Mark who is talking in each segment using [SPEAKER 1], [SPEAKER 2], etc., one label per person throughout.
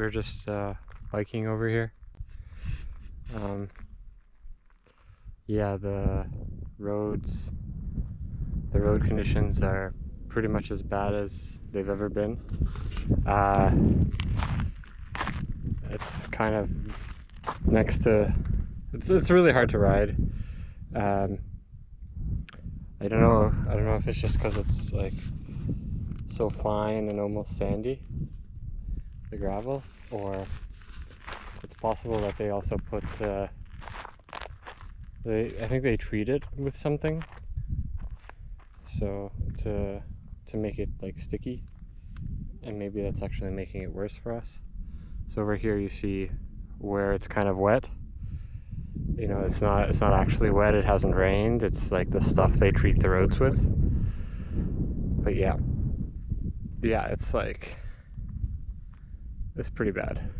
[SPEAKER 1] we're just biking over here. Yeah, the road conditions are pretty much as bad as they've ever been. It's kind of next to, it's really hard to ride. I don't know if it's just because it's like so fine and almost sandy, the gravel, or it's possible that they also put I think they treat it with something, so to make it like sticky, and maybe that's actually making it worse for us. So over here you see where it's kind of wet. You know, it's not actually wet, it hasn't rained, it's like the stuff they treat the roads with. But yeah, it's like, it's pretty bad.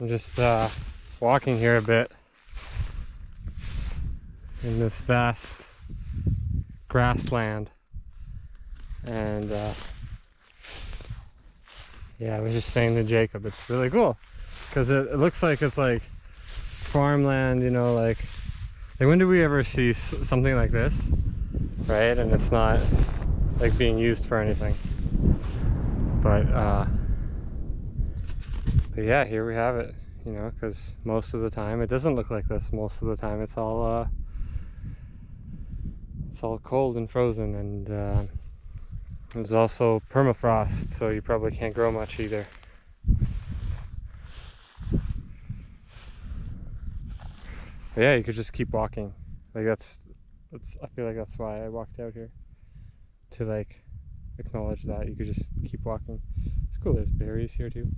[SPEAKER 1] I'm just walking here a bit in this vast grassland, and yeah, I was just saying to Jacob, it's really cool because it looks like it's like farmland, you know, like when do we ever see something like this, right? And it's not like being used for anything, but yeah, here we have it, you know, because most of the time it doesn't look like this. Most of the time it's all cold and frozen, and there's also permafrost, so you probably can't grow much either. But yeah, you could just keep walking. Like that's I feel like that's why I walked out here, to like acknowledge that you could just keep walking. It's cool. There's berries here too.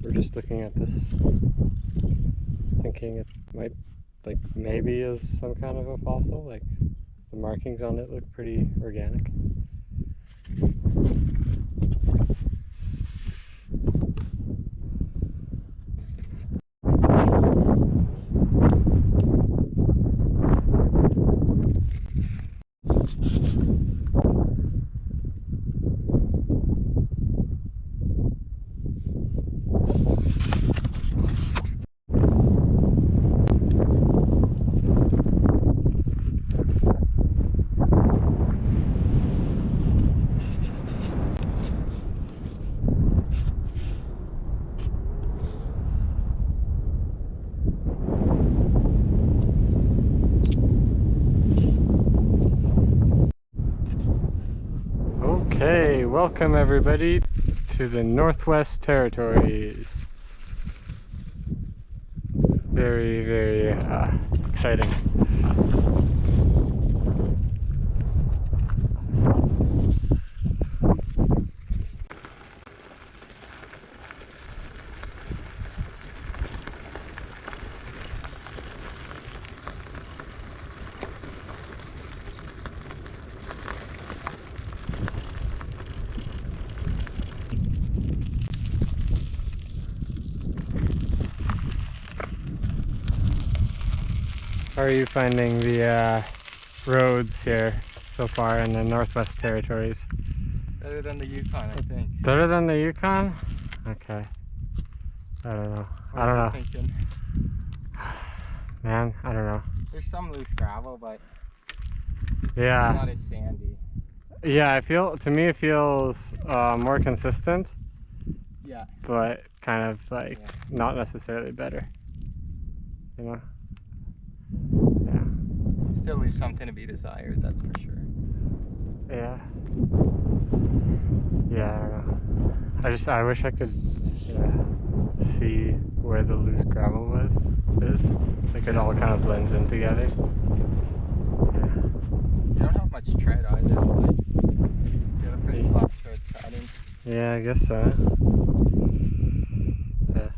[SPEAKER 1] We're just looking at this, thinking it might, like, maybe is some kind of a fossil. Like, the markings on it look pretty organic. Okay, welcome everybody to the Northwest Territories. Very, very exciting. How are you finding the roads here so far in the Northwest Territories?
[SPEAKER 2] Better than the Yukon, I think.
[SPEAKER 1] Better than the Yukon? Okay. I don't know.
[SPEAKER 2] What are you thinking?
[SPEAKER 1] Man, I don't know.
[SPEAKER 2] There's some loose gravel, but
[SPEAKER 1] yeah,
[SPEAKER 2] not as sandy.
[SPEAKER 1] Yeah, to me it feels more consistent.
[SPEAKER 2] Yeah.
[SPEAKER 1] but kind of like
[SPEAKER 2] Yeah.
[SPEAKER 1] not necessarily better. You know? Yeah.
[SPEAKER 2] Still leaves something to be desired, that's for sure.
[SPEAKER 1] Yeah. Yeah, I don't know. I wish I could see where the loose gravel is. Like it all kind of blends in together.
[SPEAKER 2] You don't have much tread either, like you have a pretty flat tread pattern.
[SPEAKER 1] Yeah, I guess so. Yeah.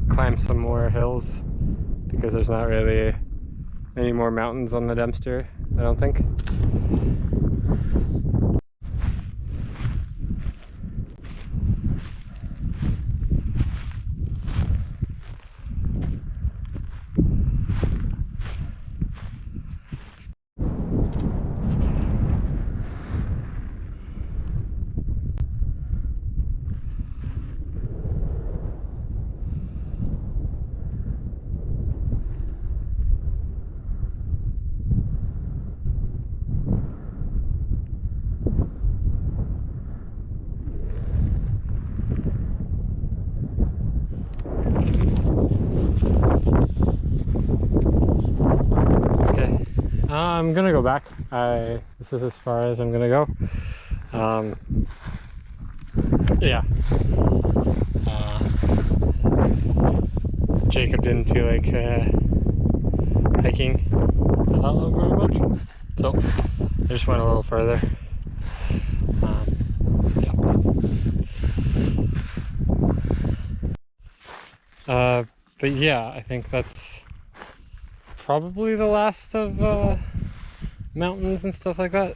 [SPEAKER 1] Climb some more hills because there's not really any more mountains on the Dempster, I don't think. I'm gonna go back. This is as far as I'm gonna go. Yeah. Jacob didn't feel like hiking very much, so I just went a little further. But yeah, I think that's probably the last of mountains and stuff like that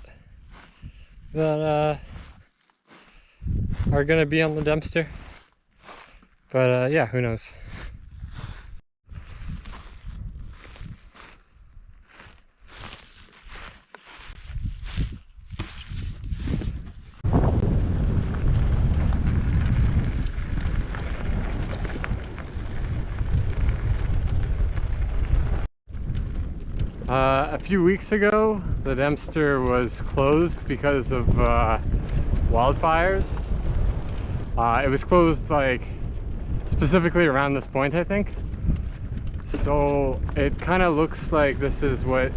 [SPEAKER 1] that are gonna be on the Dempster. But yeah, who knows? A few weeks ago, the Dempster was closed because of wildfires. It was closed like specifically around this point, I think. So it kind of looks like this is what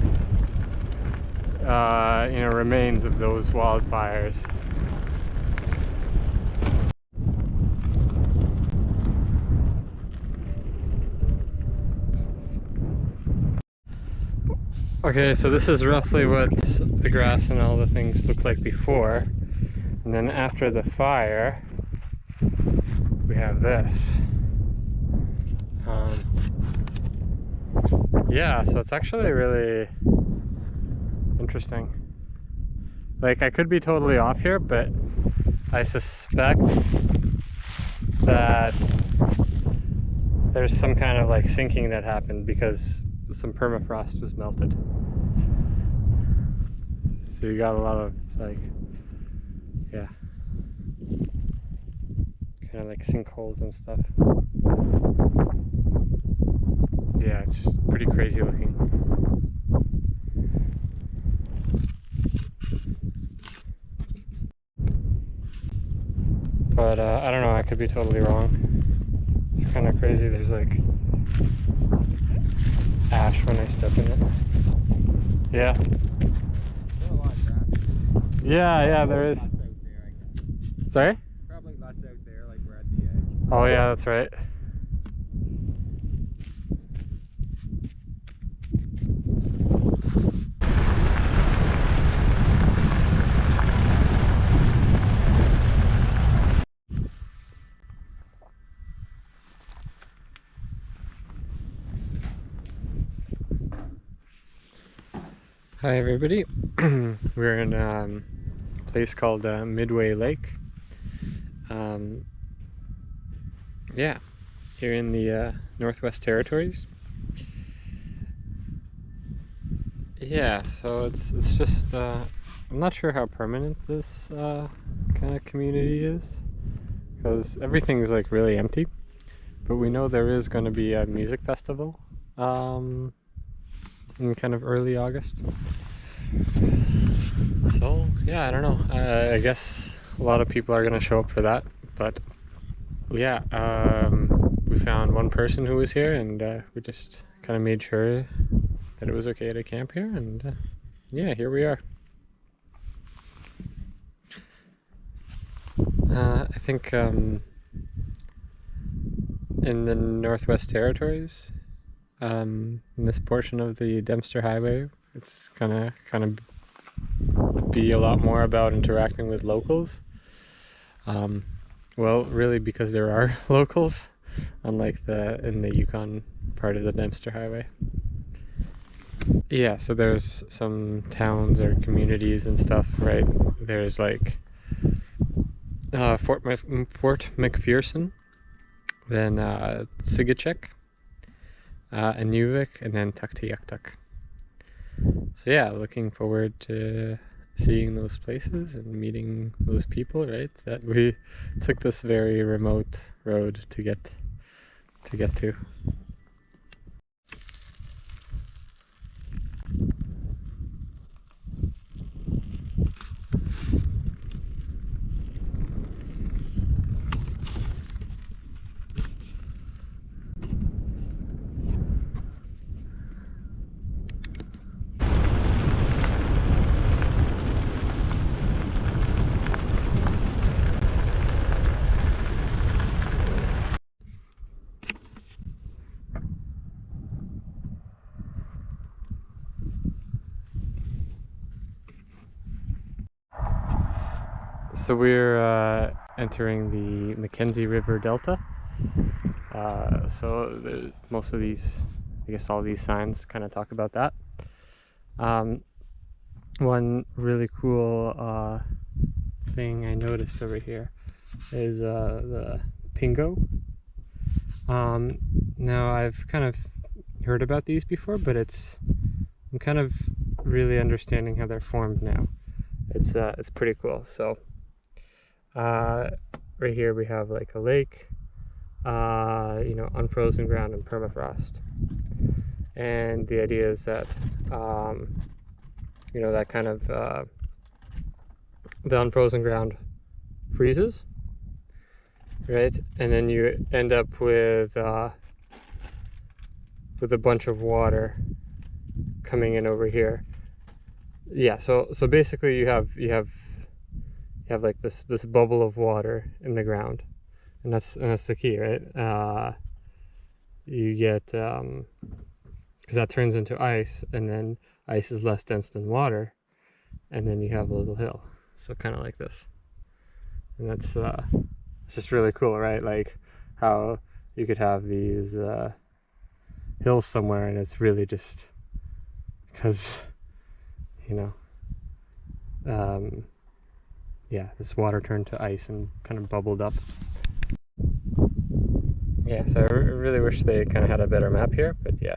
[SPEAKER 1] you know, remains of those wildfires. Okay, so this is roughly what the grass and all the things looked like before. And then after the fire, we have this. Yeah, so it's actually really interesting. Like, I could be totally off here, but I suspect that there's some kind of like sinking that happened because some permafrost was melted. So you got a lot of like, yeah, kind of like sinkholes and stuff. Yeah, it's just pretty crazy looking. But I don't know, I could be totally wrong. It's kind of crazy. There's like ash when I step in it. Yeah. Yeah, there is. Sorry?
[SPEAKER 2] Probably less out there, like we're at the edge.
[SPEAKER 1] Oh yeah, that's right. Hi everybody. We're in a place called Midway Lake. Yeah, here in the Northwest Territories. Yeah, so it's just I'm not sure how permanent this kind of community is, because everything's like really empty. But we know there is going to be a music festival in kind of early August. So yeah, I don't know. I guess a lot of people are going to show up for that. But yeah, we found one person who was here, and we just kind of made sure that it was okay to camp here, and yeah, here we are. I think in the Northwest Territories, in this portion of the Dempster Highway, it's gonna kind of be a lot more about interacting with locals. Well, really, because there are locals, unlike in the Yukon part of the Dempster Highway. Yeah, so there's some towns or communities and stuff, right? There's like Fort McPherson, then Sigachek, Inuvik, and then Tuktoyaktuk. So yeah, looking forward to seeing those places and meeting those people, right? That we took this very remote road to get to. So we're entering the Mackenzie River Delta. So most of these, I guess all these signs kind of talk about that. One really cool thing I noticed over here is the Pingo. Now I've kind of heard about these before, but I'm kind of really understanding how they're formed now. It's pretty cool. So right here we have like a lake, unfrozen ground and permafrost. And the idea is that, that kind of, the unfrozen ground freezes, right? And then you end up with a bunch of water coming in over here. Yeah, so basically you have like this bubble of water in the ground, and that's the key, right? You get because that turns into ice, and then ice is less dense than water, and then you have a little hill, so kind of like this. And that's it's just really cool, right? Like how you could have these hills somewhere, and it's really just because yeah, this water turned to ice and kind of bubbled up. Yeah, so I really wish they kind of had a better map here, but yeah.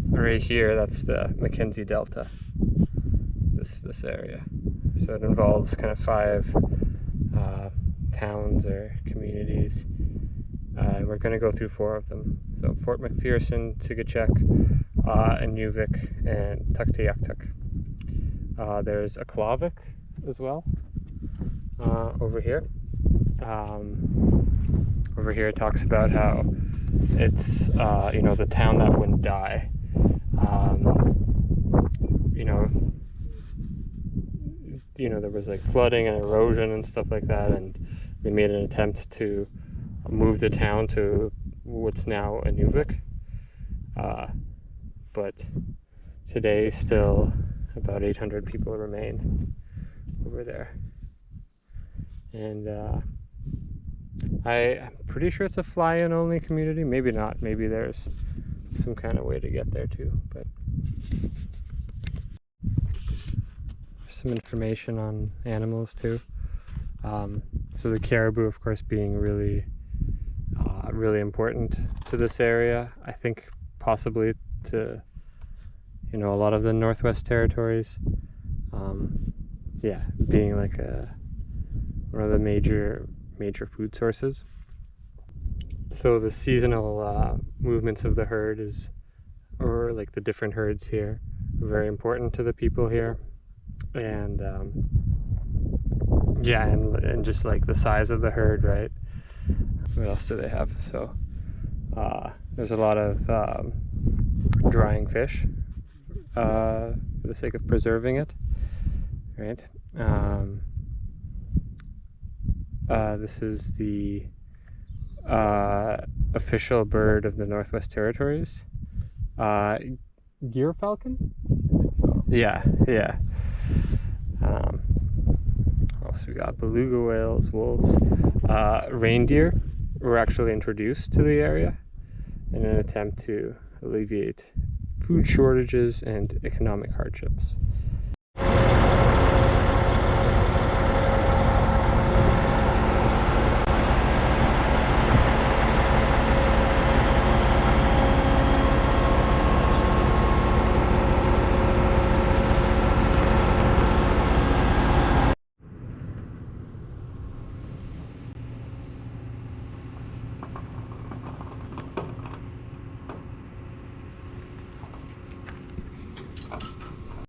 [SPEAKER 1] Right here, that's the Mackenzie Delta, this area. So it involves kind of 5 towns or communities, and we're going to go through 4 of them. So Fort McPherson, Sigachek, Inuvik, and Tuktoyaktuk. There's Aklavik as well over here. Over here it talks about how it's the town that wouldn't die. you know, there was like flooding and erosion and stuff like that, and they made an attempt to move the town to what's now Inuvik. But today still about 800 people remain over there. And I'm pretty sure it's a fly-in only community. Maybe not. Maybe there's some kind of way to get there too. But some information on animals too. So the caribou, of course, being really important to this area. I think possibly to, you know, a lot of the Northwest territories. Yeah, being like one of the major food sources. So the seasonal movements of the herd or like the different herds here, are very important to the people here. And yeah, and just like the size of the herd, right? What else do they have? So there's a lot of drying fish for the sake of preserving it, right? This is the official bird of the Northwest Territories. Gyr falcon?
[SPEAKER 2] I think so.
[SPEAKER 1] Yeah. What else we got? Beluga whales, wolves, reindeer were actually introduced to the area in an attempt to alleviate food shortages and economic hardships.